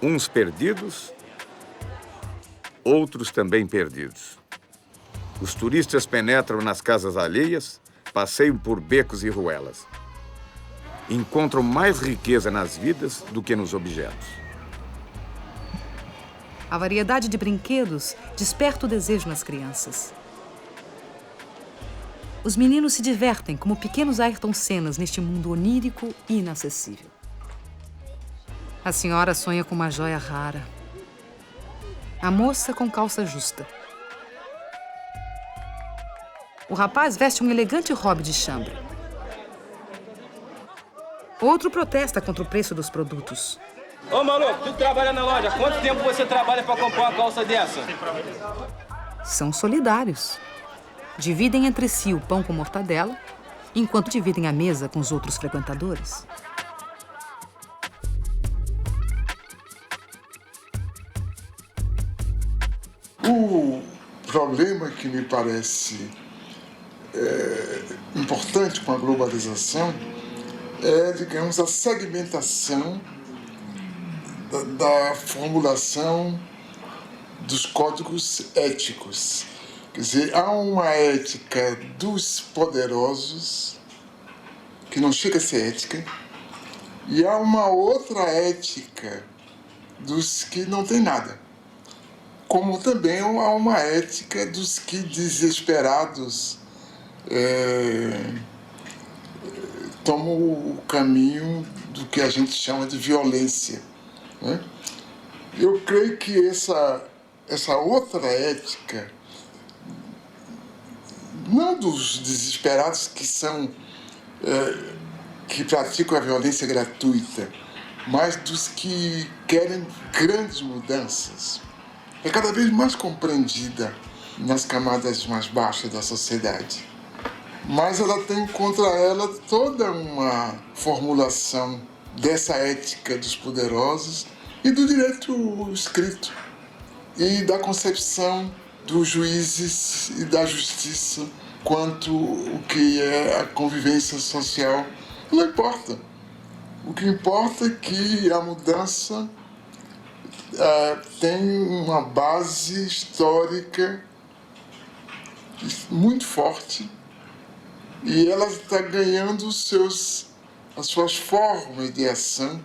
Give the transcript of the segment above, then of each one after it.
Uns perdidos, outros também perdidos. Os turistas penetram nas casas alheias, passeiam por becos e ruelas. Encontram mais riqueza nas vidas do que nos objetos. A variedade de brinquedos desperta o desejo nas crianças. Os meninos se divertem como pequenos Ayrton Sennas neste mundo onírico e inacessível. A senhora sonha com uma joia rara. A moça com calça justa. O rapaz veste um elegante hobby de chambre. Outro protesta contra o preço dos produtos. Ô, maluco, tu trabalha na loja. Quanto tempo você trabalha para comprar uma calça dessa? São solidários. Dividem entre si o pão com mortadela, enquanto dividem a mesa com os outros frequentadores. O problema que me parece importante com a globalização é, digamos, a segmentação da formulação dos códigos éticos. Quer dizer, há uma ética dos poderosos, que não chega a ser ética, e há uma outra ética dos que não têm nada. Como também há uma ética dos que desesperados tomam o caminho do que a gente chama de violência, né? Eu creio que essa outra ética, não dos desesperados que praticam a violência gratuita, mas dos que querem grandes mudanças, é cada vez mais compreendida nas camadas mais baixas da sociedade. Mas ela tem contra ela toda uma formulação dessa ética dos poderosos e do direito escrito e da concepção dos juízes e da justiça quanto o que é a convivência social. Não importa. O que importa é que a mudança tem uma base histórica muito forte e ela está ganhando as suas formas de ação,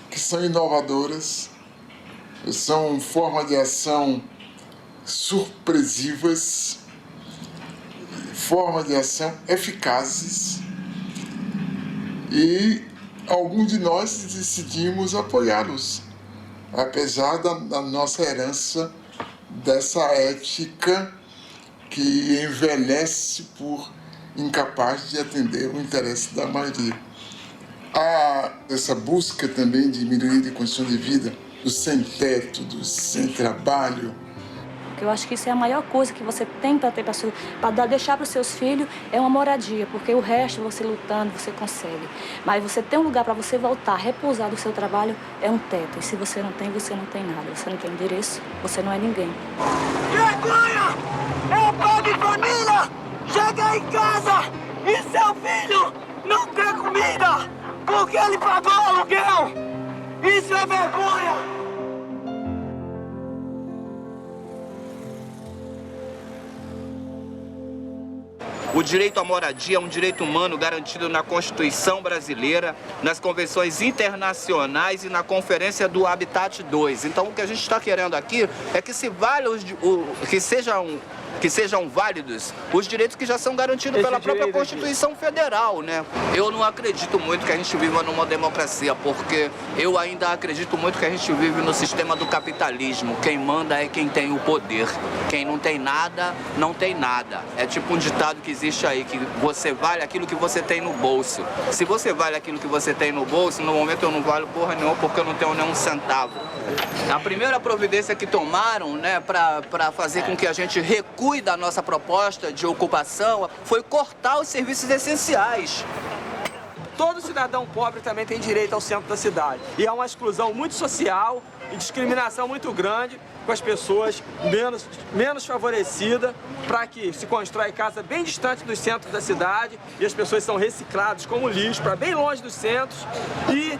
que são inovadoras, são formas de ação surpresivas, formas de ação eficazes, e alguns de nós decidimos apoiá-los, apesar da nossa herança dessa ética que envelhece por incapaz de atender o interesse da maioria. Há essa busca também de melhoria de condição de vida, dos sem-teto, dos sem-trabalho. Eu acho que isso é a maior coisa que você tem para ter para deixar para os seus filhos, é uma moradia, porque o resto, você lutando, você consegue. Mas você tem um lugar para você voltar, repousar do seu trabalho, é um teto. E se você não tem nada. Você não tem endereço, você não é ninguém. Vergonha! É pai de família! Chega em casa e seu filho não tem comida porque ele pagou o aluguel! Isso é vergonha! O direito à moradia é um direito humano garantido na Constituição brasileira, nas convenções internacionais e na Conferência do Habitat 2. Então, o que a gente está querendo aqui é que sejam válidos os direitos que já são garantidos pela própria Constituição Federal, né? Eu não acredito muito que a gente viva numa democracia, porque eu ainda acredito muito que a gente vive no sistema do capitalismo. Quem manda é quem tem o poder. Quem não tem nada, não tem nada. É tipo um ditado que existe aí, que você vale aquilo que você tem no bolso. Se você vale aquilo que você tem no bolso, no momento eu não valho porra nenhuma porque eu não tenho nenhum centavo. A primeira providência que tomaram, né, para fazer com que a gente recue da nossa proposta de ocupação foi cortar os serviços essenciais. Todo cidadão pobre também tem direito ao centro da cidade. E é uma exclusão muito social e discriminação muito grande com as pessoas menos favorecidas, para que se constrói casa bem distante dos centros da cidade e as pessoas são recicladas como lixo para bem longe dos centros e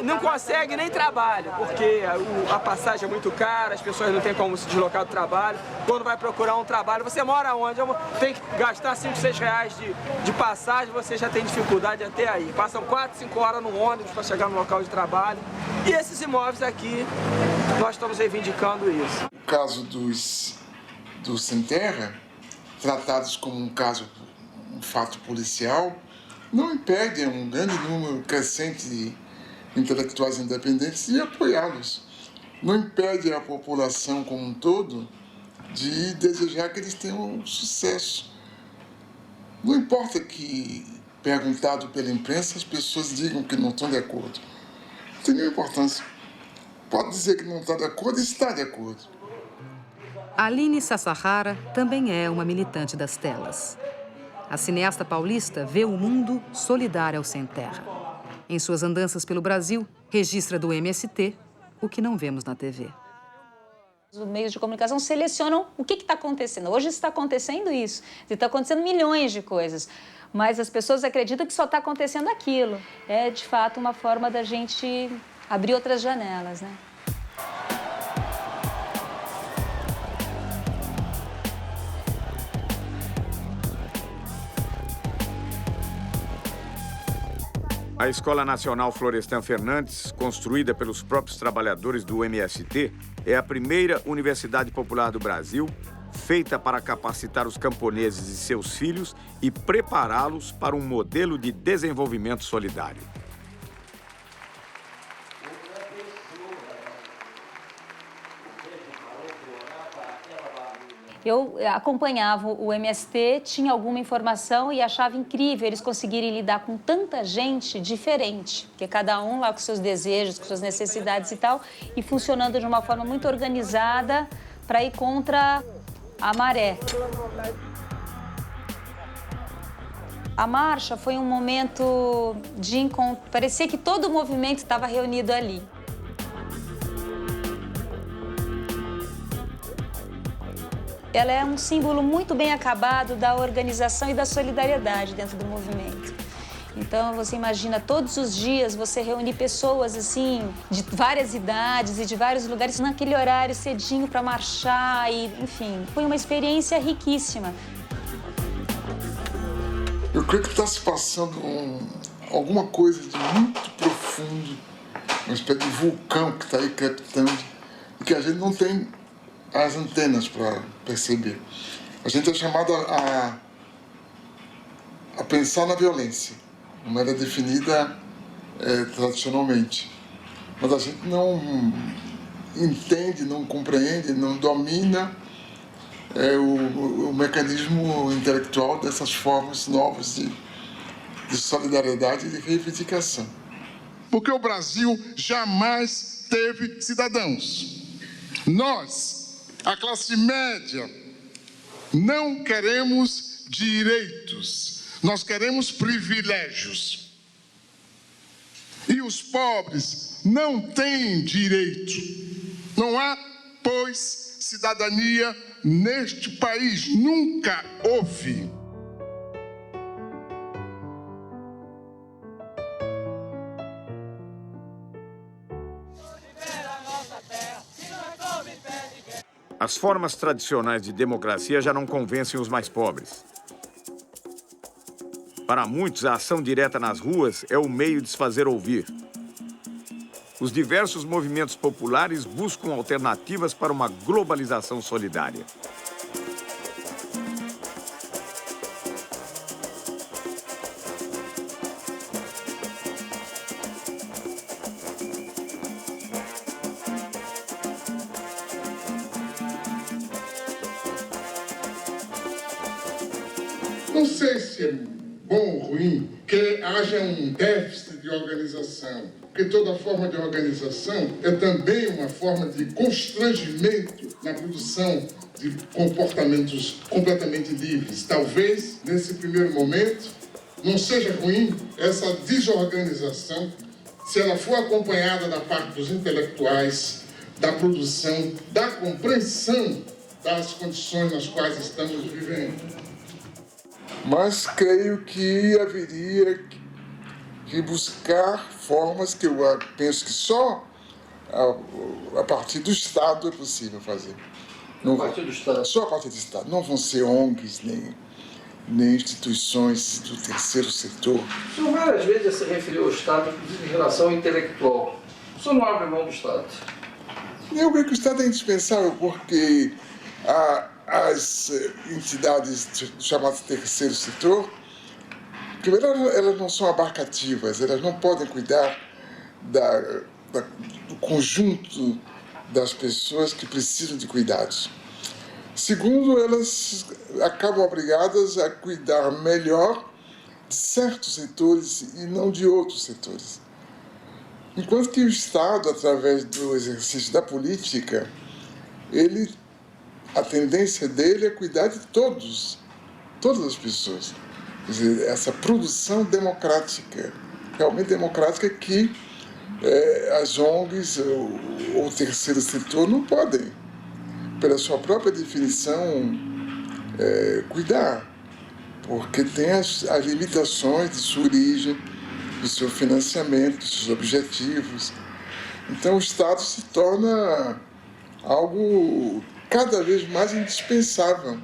não conseguem nem trabalho, porque a passagem é muito cara, as pessoas não têm como se deslocar do trabalho. Quando vai procurar um trabalho, você mora onde? Tem que gastar 5, 6 reais de passagem, você já tem dificuldade até aí. Passam 4, 5 horas no ônibus para chegar no local de trabalho. E esses imóveis aqui, nós estamos reivindicando isso. O caso dos sem terra, tratados como um fato policial, não impede um grande número crescente de intelectuais independentes de apoiá-los. Não impede a população como um todo de desejar que eles tenham sucesso. Não importa que, perguntado pela imprensa, as pessoas digam que não estão de acordo. Não tem nenhuma importância. Pode dizer que não está de acordo e está de acordo. Aline Sassahara também é uma militante das telas. A cineasta paulista vê o mundo solidário ao sem terra. Em suas andanças pelo Brasil, registra do MST o que não vemos na TV. Os meios de comunicação selecionam o que está acontecendo. Hoje está acontecendo isso. Está acontecendo milhões de coisas. Mas as pessoas acreditam que só está acontecendo aquilo. É, de fato, uma forma da gente abrir outras janelas, né? A Escola Nacional Florestan Fernandes, construída pelos próprios trabalhadores do MST, é a primeira universidade popular do Brasil, feita para capacitar os camponeses e seus filhos e prepará-los para um modelo de desenvolvimento solidário. Eu acompanhava o MST, tinha alguma informação e achava incrível eles conseguirem lidar com tanta gente diferente, porque cada um lá com seus desejos, com suas necessidades e tal, e funcionando de uma forma muito organizada para ir contra a maré. A marcha foi um momento de encontro, parecia que todo o movimento estava reunido ali. Ela é um símbolo muito bem acabado da organização e da solidariedade dentro do movimento. Então, você imagina, todos os dias você reunir pessoas, assim, de várias idades e de vários lugares naquele horário cedinho para marchar e, enfim, foi uma experiência riquíssima. Eu creio que está se passando alguma coisa de muito profundo, uma espécie de vulcão que está aí crepitando, e que a gente não tem as antenas para perceber. A gente é chamado a pensar na violência, como ela é definida tradicionalmente. Mas a gente não entende, não compreende, não domina o mecanismo intelectual dessas formas novas de solidariedade e de reivindicação. Porque o Brasil jamais teve cidadãos. Nós, a classe média, não queremos direitos, nós queremos privilégios. E os pobres não têm direito. Não há, pois, cidadania neste país. Nunca houve. As formas tradicionais de democracia já não convencem os mais pobres. Para muitos, a ação direta nas ruas é o meio de se fazer ouvir. Os diversos movimentos populares buscam alternativas para uma globalização solidária. Não sei se é bom ou ruim que haja um déficit de organização, porque toda forma de organização é também uma forma de constrangimento na produção de comportamentos completamente livres. Talvez, nesse primeiro momento, não seja ruim essa desorganização se ela for acompanhada da parte dos intelectuais, da produção, da compreensão das condições nas quais estamos vivendo. Mas creio que haveria que buscar formas que eu penso que só a partir do Estado é possível fazer. Não, a partir do Estado? Só a partir do Estado. Não vão ser ONGs, nem instituições do terceiro setor. O senhor várias vezes se referiu ao Estado, inclusive em relação ao intelectual. O senhor não abre mão do Estado? Eu creio que o Estado é indispensável porque as entidades chamadas terceiro setor, primeiro, elas não são abarcativas, elas não podem cuidar do conjunto das pessoas que precisam de cuidados. Segundo, elas acabam obrigadas a cuidar melhor de certos setores e não de outros setores. Enquanto que o Estado, através do exercício da política, a tendência dele é cuidar de todas as pessoas. Quer dizer, essa produção democrática, realmente democrática, que as ONGs ou o terceiro setor não podem, pela sua própria definição, cuidar, porque tem as limitações de sua origem, do seu financiamento, dos seus objetivos. Então o Estado se torna algo cada vez mais indispensável,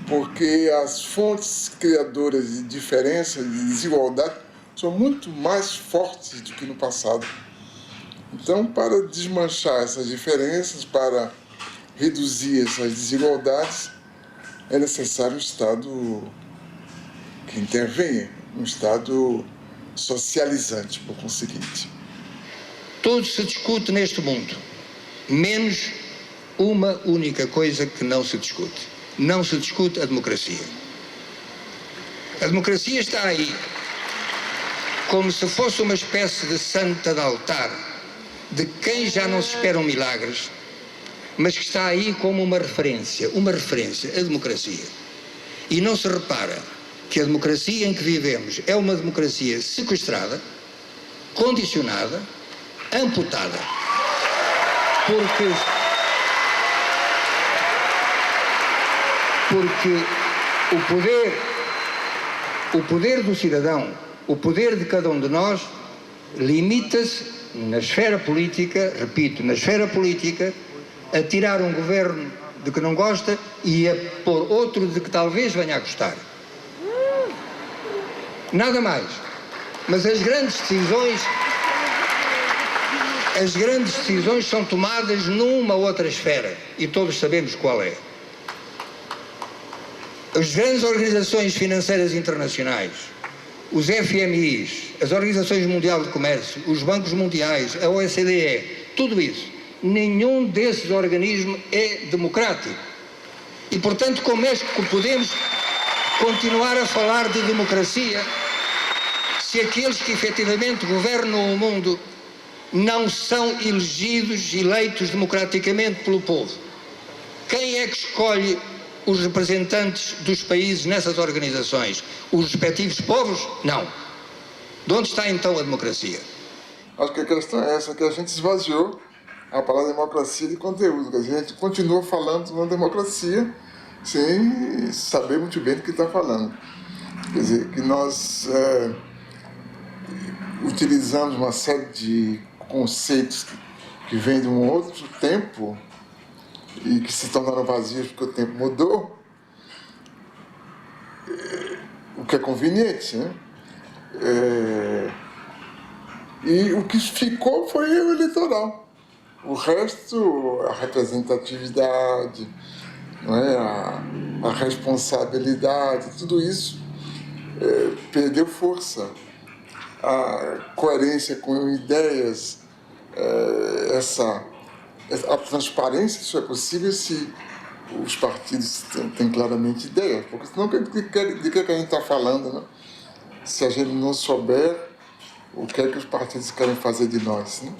porque as fontes criadoras de diferença, de desigualdade, são muito mais fortes do que no passado. Então, para desmanchar essas diferenças, para reduzir essas desigualdades, é necessário um Estado que intervenha, um Estado socializante, por conseguinte. Tudo se discute neste mundo, menos uma única coisa que não se discute. Não se discute a democracia. A democracia está aí como se fosse uma espécie de santa de altar, de quem já não se esperam milagres, mas que está aí como uma referência, a democracia. E não se repara que a democracia em que vivemos é uma democracia sequestrada, condicionada, amputada, porque o poder do cidadão, o poder de cada um de nós, limita-se na esfera política, repito, na esfera política, a tirar um governo de que não gosta e a pôr outro de que talvez venha a gostar. Nada mais. Mas as grandes decisões são tomadas numa outra esfera e todos sabemos qual é. As grandes organizações financeiras internacionais, os FMIs, as Organizações Mundiais de Comércio, os bancos mundiais, a OCDE, tudo isso, nenhum desses organismos é democrático. E, portanto, como é que podemos continuar a falar de democracia se aqueles que efetivamente governam o mundo não são eleitos democraticamente pelo povo? Quem é que escolhe os representantes dos países nessas organizações? Os respectivos povos? Não. De onde está então a democracia? Acho que a questão é essa, que a gente esvaziou a palavra democracia de conteúdo. Quer dizer, a gente continua falando na democracia sem saber muito bem do que está falando. Quer dizer, que nós utilizamos uma série de conceitos que vêm de um outro tempo e que se tornaram vazios porque o tempo mudou, o que é conveniente, né? E o que ficou foi o eleitoral. O resto, a representatividade, não é? a responsabilidade, tudo isso perdeu força. A coerência com ideias, a transparência só é possível se os partidos têm claramente ideias, porque senão de que a gente está falando, né? Se a gente não souber o que é que os partidos querem fazer de nós, né?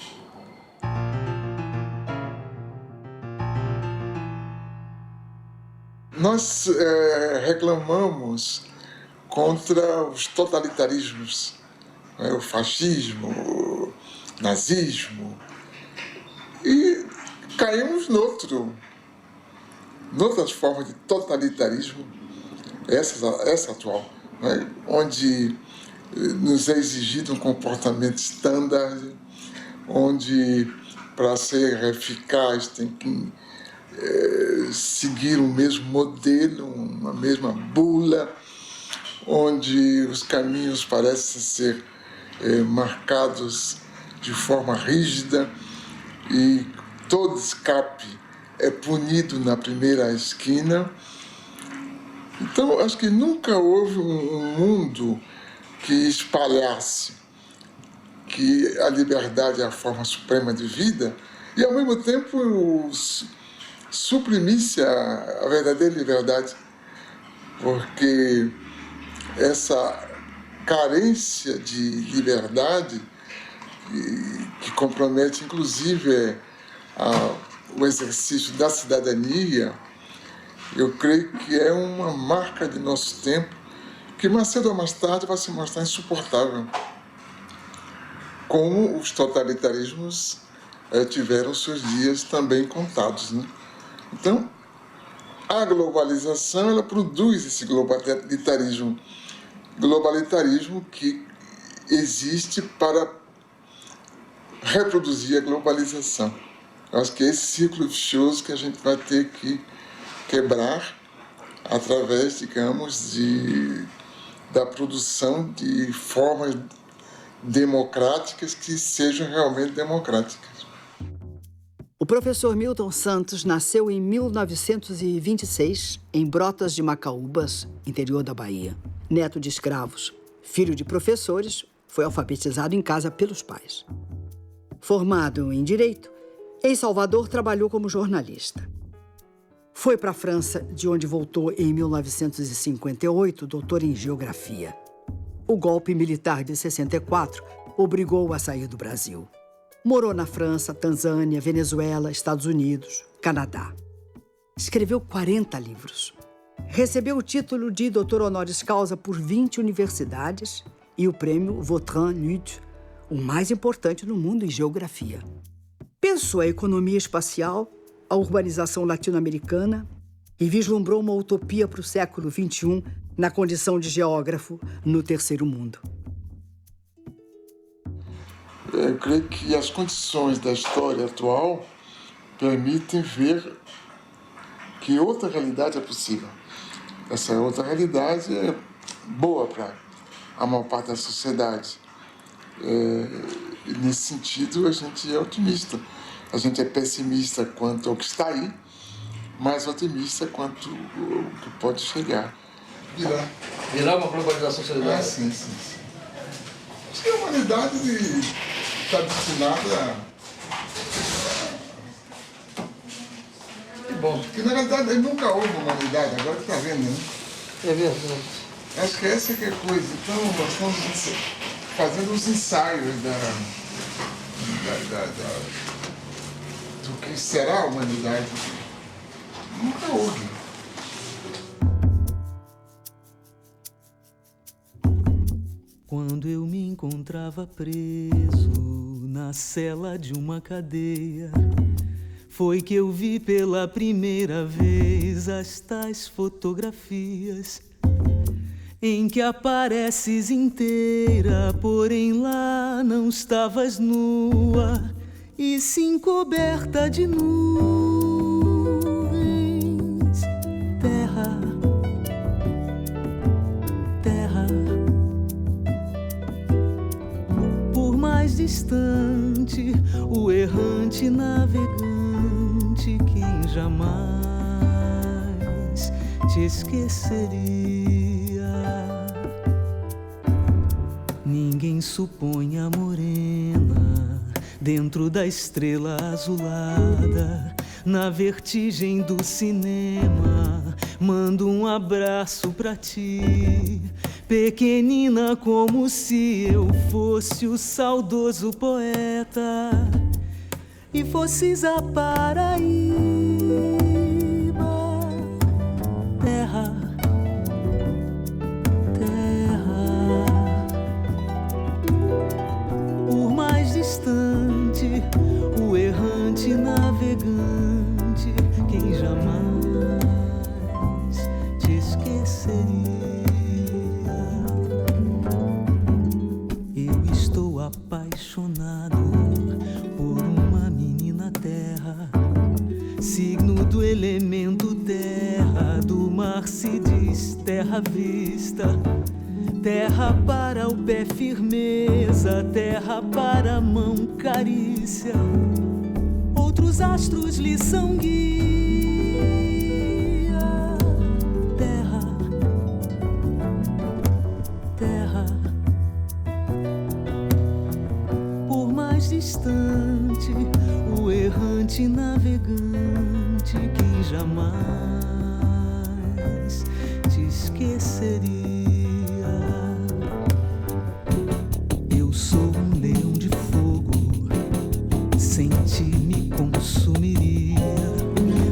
Nós reclamamos contra os totalitarismos, né? O fascismo, o nazismo, e caímos noutras formas de totalitarismo, essa atual, né? Onde nos é exigido um comportamento standard, onde para ser eficaz tem que seguir o mesmo modelo, uma mesma bula, onde os caminhos parecem ser marcados de forma rígida e todo escape é punido na primeira esquina. Então, acho que nunca houve um mundo que espalhasse que a liberdade é a forma suprema de vida e, ao mesmo tempo, suprimisse a verdadeira liberdade, porque essa carência de liberdade que compromete, inclusive, o exercício da cidadania, eu creio que é uma marca de nosso tempo que mais cedo ou mais tarde vai se mostrar insuportável, como os totalitarismos tiveram seus dias também contados, né? Então, a globalização, ela produz esse globalitarismo que existe para reproduzir a globalização. Eu acho que é esse ciclo vicioso que a gente vai ter que quebrar através, digamos, da produção de formas democráticas que sejam realmente democráticas. O professor Milton Santos nasceu em 1926, em Brotas de Macaúbas, interior da Bahia. Neto de escravos, filho de professores, foi alfabetizado em casa pelos pais. Formado em Direito, em Salvador trabalhou como jornalista. Foi para a França, de onde voltou em 1958, doutor em Geografia. O golpe militar de 64 obrigou-o a sair do Brasil. Morou na França, Tanzânia, Venezuela, Estados Unidos, Canadá. Escreveu 40 livros. Recebeu o título de doutor honoris causa por 20 universidades e o prêmio Vautrin-Lud, o mais importante no mundo em geografia. Pensou a economia espacial, a urbanização latino-americana e vislumbrou uma utopia para o século XXI na condição de geógrafo no terceiro mundo. Eu creio que as condições da história atual permitem ver que outra realidade é possível. Essa outra realidade é boa para a maior parte da sociedade. Nesse sentido, a gente é otimista. A gente é pessimista quanto ao que está aí, mas otimista quanto ao que pode chegar. Virar uma globalização solidária? Sim. Acho que a humanidade está destinada Que bom. Porque, na verdade, nunca houve humanidade, agora que está vendo, né? É verdade. Acho que essa que é a coisa. Então, nós estamos fazendo os ensaios do que será a humanidade. Nunca houve. Quando eu me encontrava preso na cela de uma cadeia, foi que eu vi pela primeira vez as tais fotografias em que apareces inteira, porém lá não estavas nua, e sim coberta de nuvens. Terra, terra, por mais distante, o errante navegante, quem jamais te esqueceria. Ninguém supõe a morena dentro da estrela azulada, na vertigem do cinema. Mando um abraço pra ti, pequenina, como se eu fosse o saudoso poeta e fosses a Paraíba. Terra, por mais distante, o errante navegante, apaixonado por uma menina terra, signo do elemento terra, do mar se diz terra vista. Terra para o pé firmeza, terra para a mão carícia. Outros astros lhe são guia. Terra, terra. Por mais distante, o errante navegante, quem jamais te esqueceria.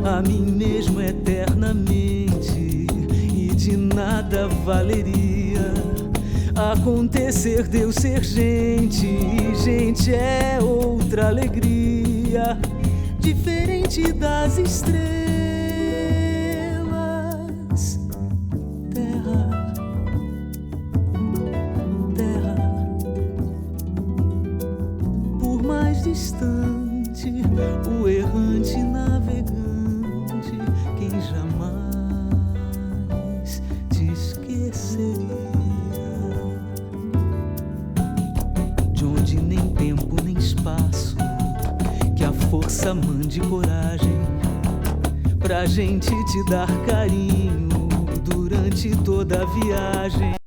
A mim mesmo eternamente, e de nada valeria acontecer de eu ser gente, e gente é outra alegria, diferente das estrelas. Terra, terra, por mais distante, o errante navegante, quem jamais te esqueceria. De onde nem tempo nem espaço, que a força mande coragem pra gente te dar carinho durante toda a viagem.